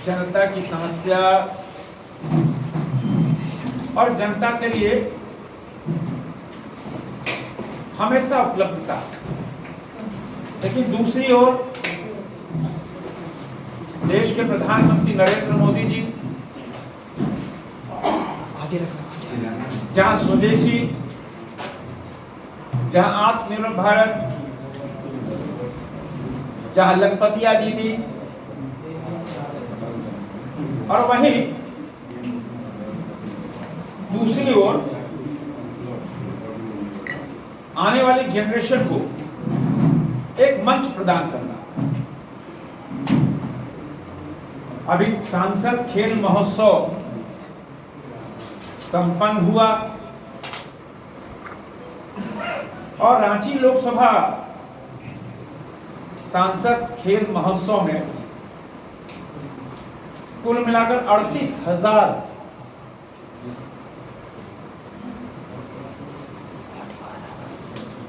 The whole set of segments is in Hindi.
जनता की समस्या और जनता के लिए हमेशा उपलब्धता, लेकिन दूसरी ओर देश के प्रधानमंत्री नरेंद्र मोदी जी आगे रखना, जहां स्वदेशी, जहां आत्मनिर्भर भारत, जहां लखपतिया दीदी, और वहीं दूसरी ओर आने वाली जनरेशन को एक मंच प्रदान करना। अभी सांसद खेल महोत्सव संपन्न हुआ और रांची लोकसभा सांसद खेल महोत्सव में कुल मिलाकर 38,000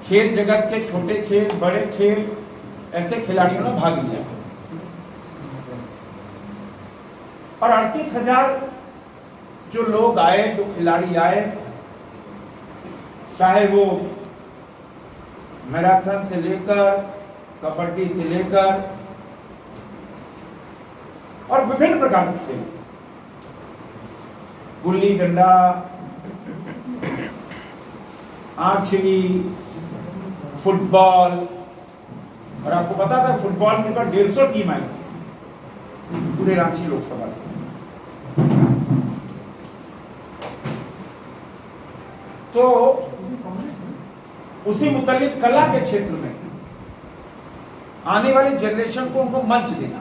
खेल जगत के छोटे खेल, बड़े खेल, ऐसे खिलाड़ियों ने भाग लिया और 38,000 जो लोग आए, जो खिलाड़ी आए, चाहे वो मैराथन से लेकर कबड्डी से लेकर और विभिन्न प्रकार के खेल, गुल्ली डंडा, आर्चरी, फुटबॉल, और आपको पता था फुटबॉल में 150 टीम आई पूरे रांची लोकसभा से। तो उसी मुतालिक कला के क्षेत्र में आने वाली जनरेशन को उनको मंच देना,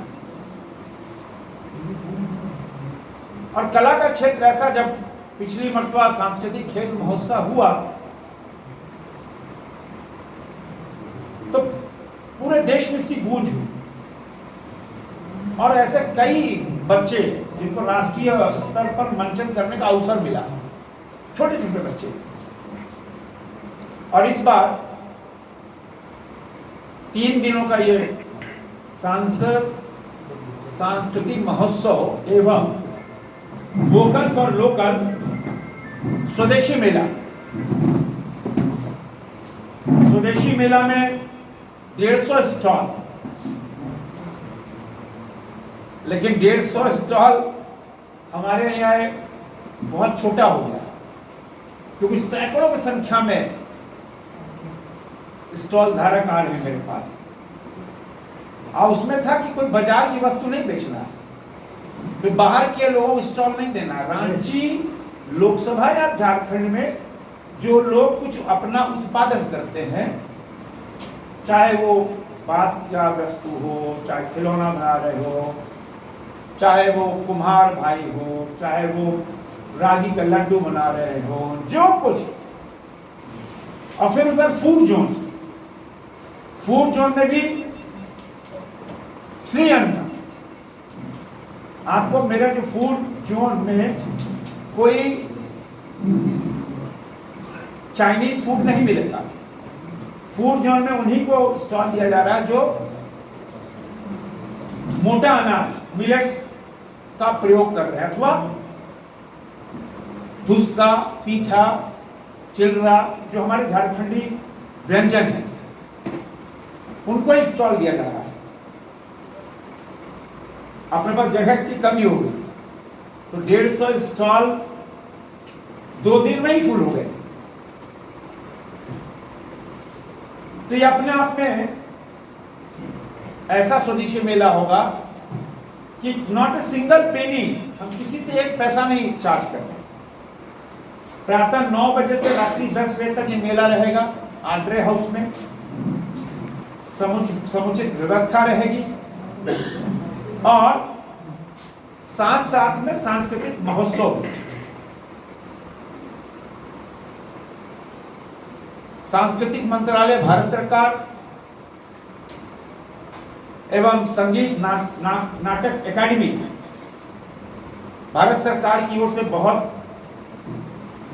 और कला का क्षेत्र ऐसा, जब पिछली मर्तबा सांस्कृतिक खेल महोत्सव हुआ तो पूरे देश में इसकी गूंज हुई और ऐसे कई बच्चे जिनको राष्ट्रीय स्तर पर मंचन करने का अवसर मिला, छोटे छोटे बच्चे। और इस बार 3 दिनों का ये सांसद सांस्कृतिक महोत्सव एवं वोकल फॉर लोकल स्वदेशी मेला, स्वदेशी मेला में 150 स्टॉल, लेकिन 150 स्टॉल हमारे यहाँ बहुत छोटा हो गया, क्योंकि सैकड़ों की संख्या में स्टॉल धारक आ रहे हैं मेरे पास। और उसमें था कि कोई बाजार की वस्तु नहीं बेचना, फिर बाहर के लोगों को स्टॉल नहीं देना। रांची लोकसभा या झारखंड में जो लोग कुछ अपना उत्पादन करते हैं, चाहे वो बांस का वस्तु हो, चाहे खिलौना बना रहे हो, चाहे वो कुम्हार भाई हो, चाहे वो रागी का लड्डू बना रहे हो, जो कुछ। और फिर उधर फूड जोन में भी श्री अन्न, आपको मेरा जो फूड जोन में कोई चाइनीज फूड नहीं मिलेगा। फूड जोन में उन्हीं को स्टॉल दिया जा रहा है जो मोटा अनाज, मिलेट्स का प्रयोग कर रहे हैं, अथवा धुसका, पीठा, चिलरा, जो हमारे झारखंडी व्यंजन है, उनको ही स्टॉल दिया जा रहा है। अपने पास जगह की कमी हो गई तो 150 स्टॉल 2 दिन में ही फुल हो गए। तो ये अपने आप में ऐसा स्वदेशी मेला होगा कि नॉट ए सिंगल पेनी, हम किसी से 1 पैसा नहीं चार्ज कर रहे। प्रातः 9 बजे से रात्रि 10 बजे तक ये मेला रहेगा। आंड्रे हाउस में समुचित व्यवस्था रहेगी और साथ साथ में सांस्कृतिक महोत्सव, सांस्कृतिक मंत्रालय, भारत सरकार एवं संगीत नाटक एकेडमी भारत सरकार की ओर से बहुत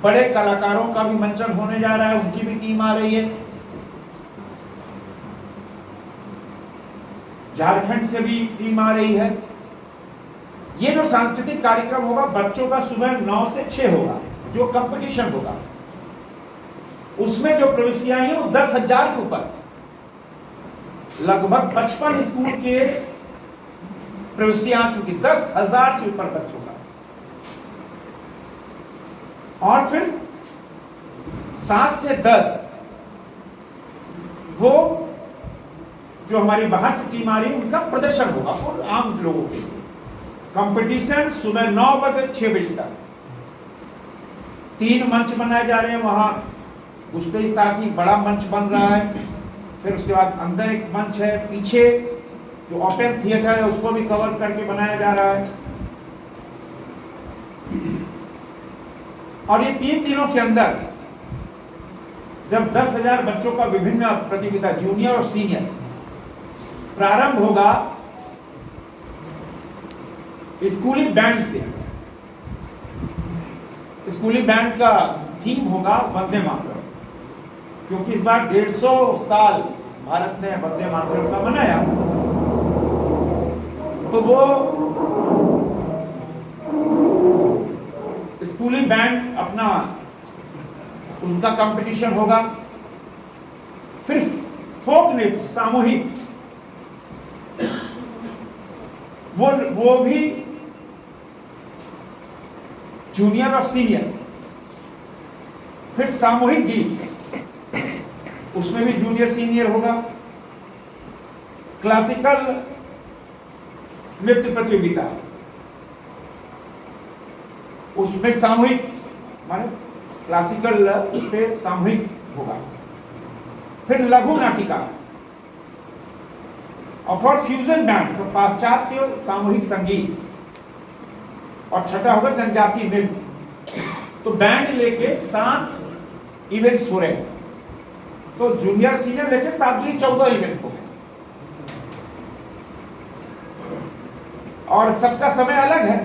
बड़े कलाकारों का भी मंचन होने जा रहा है, उनकी भी टीम आ रही है। झारखंड से भी टीम आ रही है, ये जो सांस्कृतिक कार्यक्रम होगा बच्चों का सुबह 9 से 6 होगा, जो कंपटीशन होगा उसमें जो प्रविष्टियां हैं वो 10,000 के ऊपर, लगभग 55 स्कूल के प्रविष्टियां आ चुकी, 10,000 से ऊपर बच्चों का। और फिर 7 से 10 वो जो हमारी बाहर से टीम आ रही है उनका प्रदर्शन होगा और आम लोगों के लिए कंपटीशन सुबह 9 बजे से 6 बजे तक। 3 मंच बनाए जा रहे हैं, वहां उसके ही साथ ही बड़ा मंच बन रहा है, फिर उसके बाद अंदर एक मंच है, पीछे जो ओपन थिएटर है उसको भी कवर करके बनाया जा रहा है। और ये 3 दिनों के अंदर जब 10,000 बच्चों का विभिन्न प्रतियोगिता जूनियर और सीनियर प्रारंभ होगा स्कूली बैंड से। स्कूली बैंड का थीम होगा वंदे मातरम, क्योंकि इस बार 150 साल भारत ने वंदे मातरम का मनाया, तो वो स्कूली बैंड अपना उनका कंपटीशन होगा। फिर फोक नृत्य सामूहिक, वो भी जूनियर और सीनियर। फिर सामूहिक गीत, उसमें भी जूनियर सीनियर होगा। क्लासिकल नृत्य प्रतियोगिता, उसमें सामूहिक माने क्लासिकल उस पे सामूहिक होगा। फिर लघु नाटिका और फॉर फ्यूजन बैंड, पाश्चात्य सामूहिक संगीत। और छठा होगा जनजातीय नृत्य। तो बैंड लेके 7 इवेंट्स हो रहे हैं, तो जूनियर सीनियर लेके 14 इवेंट हो गए। और सबका समय अलग है,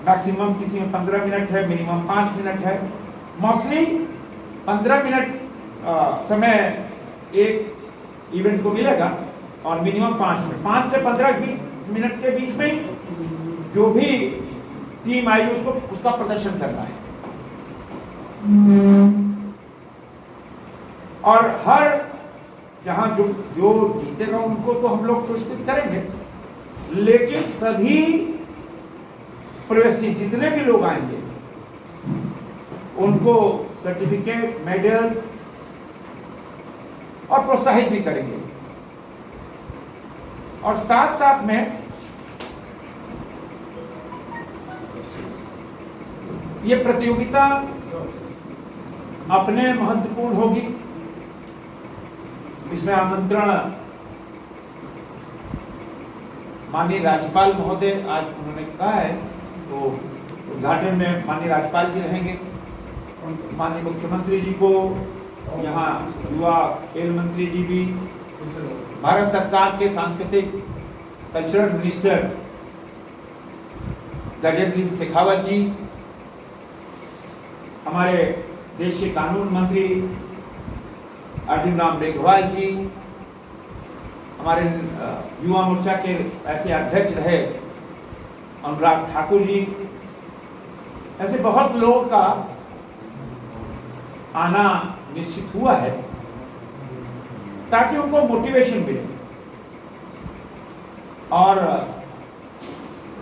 मैक्सिमम किसी में 15 मिनट है, मिनिमम 5 मिनट है। मोस्टली 15 मिनट समय एक इवेंट को मिलेगा और मिनिमम 5 मिनट, 5 से 15 मिनट के बीच में जो भी टीम आई उसको उसका प्रदर्शन करना है। और हर जहां जो जीतेगा उनको तो हम लोग पुरस्कृत करेंगे, लेकिन सभी प्रविष्टि जितने भी लोग आएंगे उनको सर्टिफिकेट, मेडल्स और प्रोत्साहित भी करेंगे। और साथ साथ में ये प्रतियोगिता अपने महत्वपूर्ण होगी। इसमें आमंत्रण माननीय राज्यपाल महोदय, आज उन्होंने कहा है, तो उद्घाटन में माननीय राज्यपाल जी रहेंगे। माननीय मुख्यमंत्री जी को, यहाँ युवा खेल मंत्री जी भी, भारत सरकार के सांस्कृतिक कल्चरल मिनिस्टर गजेंद्र सिंह शेखावत जी, हमारे देश के कानून मंत्री अर्जुन राम मेघवाल जी, हमारे युवा मोर्चा के ऐसे अध्यक्ष रहे अनुराग ठाकुर जी, ऐसे बहुत लोगों का आना निश्चित हुआ है ताकि उनको मोटिवेशन मिले। और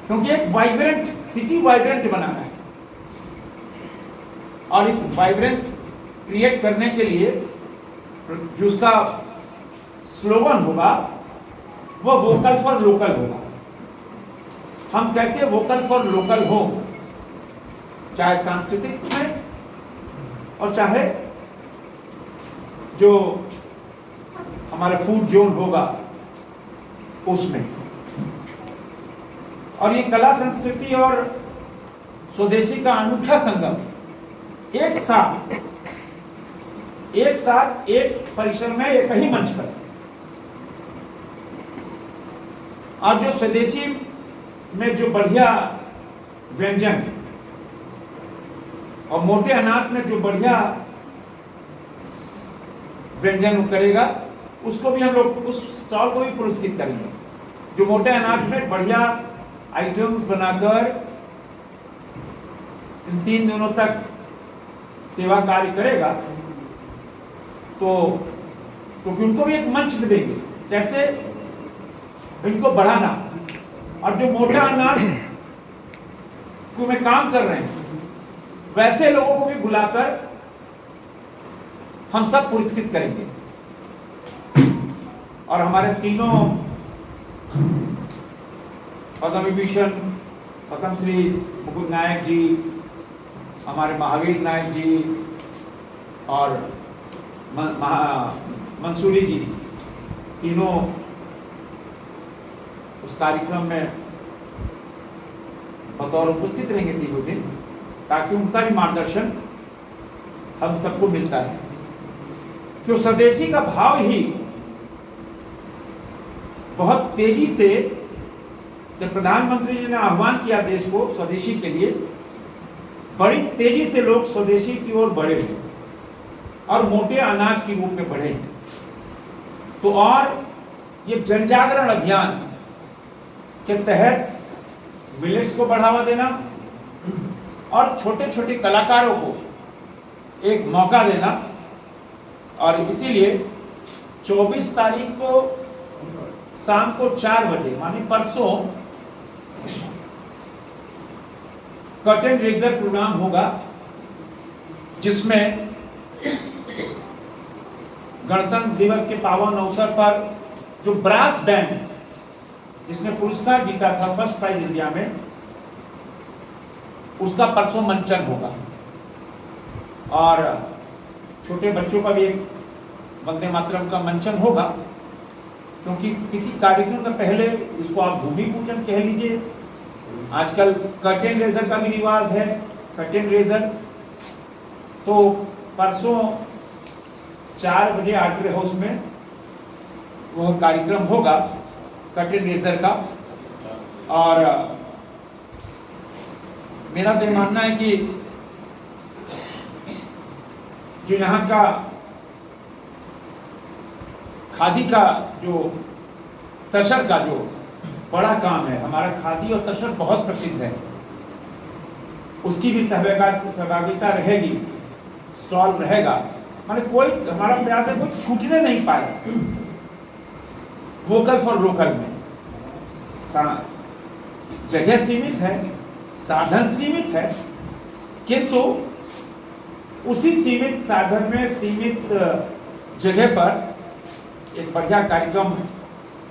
क्योंकि एक वाइब्रेंट सिटी, वाइब्रेंट बनाना है, और इस वाइब्रेंस क्रिएट करने के लिए जो उसका स्लोगन होगा वो वोकल फॉर लोकल होगा। हम कैसे वोकल फॉर लोकल हो, चाहे सांस्कृतिक में और चाहे जो हमारा फूड जोन होगा उसमें। और ये कला संस्कृति और स्वदेशी का अनूठा संगम एक साथ एक परिसर में, एक ही मंच पर। और जो स्वदेशी में जो बढ़िया व्यंजन और मोटे अनाज में जो बढ़िया व्यंजन करेगा, उसको भी हम लोग उस स्टॉल को भी पुरस्कृत करेंगे। जो मोटे अनाज में बढ़िया आइटम्स बनाकर इन 3 दिनों तक सेवा कार्य करेगा, तो क्योंकि उनको भी एक मंच देंगे कैसे इनको बढ़ाना, और जो मोटा अनाज में काम कर रहे हैं वैसे लोगों को भी बुलाकर हम सब पुरस्कृत करेंगे। और हमारे तीनों पद्म विभूषण पद्मश्री मुकुंद नायक जी, हमारे महावीर नायक जी और मंसूरी जी, तीनों उस कार्यक्रम में बतौर उपस्थित रहेंगे तीनों दिन, ताकि उनका भी मार्गदर्शन हम सबको मिलता है। तो स्वदेशी का भाव ही बहुत तेजी से, जब प्रधानमंत्री जी ने आह्वान किया देश को स्वदेशी के लिए, बड़ी तेजी से लोग स्वदेशी की ओर बढ़े और मोटे अनाज के रूप में बढ़े। तो और ये जनजागरण अभियान के तहत मिलेट्स को बढ़ावा देना और छोटे छोटे कलाकारों को एक मौका देना, और इसीलिए 24 तारीख को शाम को 4 बजे माने परसों कर्टेन रेजर प्रोग्राम होगा, जिसमें गणतंत्र दिवस के पावन अवसर पर जो ब्रास बैंड जिसने पुरस्कार जीता था फर्स्ट प्राइज इंडिया में, उसका परसों मंचन होगा। और छोटे बच्चों का भी एक वंदे मातरम का मंचन होगा, क्योंकि किसी कार्यक्रम का पहले इसको आप भूमि पूजन कह लीजिए, आजकल कर्टेन रेजर का भी रिवाज है, कर्टेन रेजर। तो परसों 4 बजे आर्टरी हाउस में वह कार्यक्रम होगा कर्टेन रेजर का। और मेरा तो मानना है कि जो यहाँ का खादी का जो तसर का जो बड़ा काम है, हमारा खादी और तसर बहुत प्रसिद्ध है, उसकी भी सहभागिता रहेगी, स्टॉल रहेगा। माने कोई, हमारा प्रयास है कोई छूटने नहीं पाए वोकल फॉर लोकल में। जगह सीमित है, साधन सीमित है, किंतु उसी सीमित साधन में सीमित जगह पर एक बढ़िया कार्यक्रम,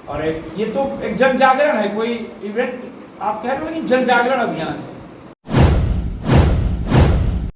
और ये तो एक जन जागरण है, कोई इवेंट आप कह रहे हो, लेकिन जन जागरण अभियान है।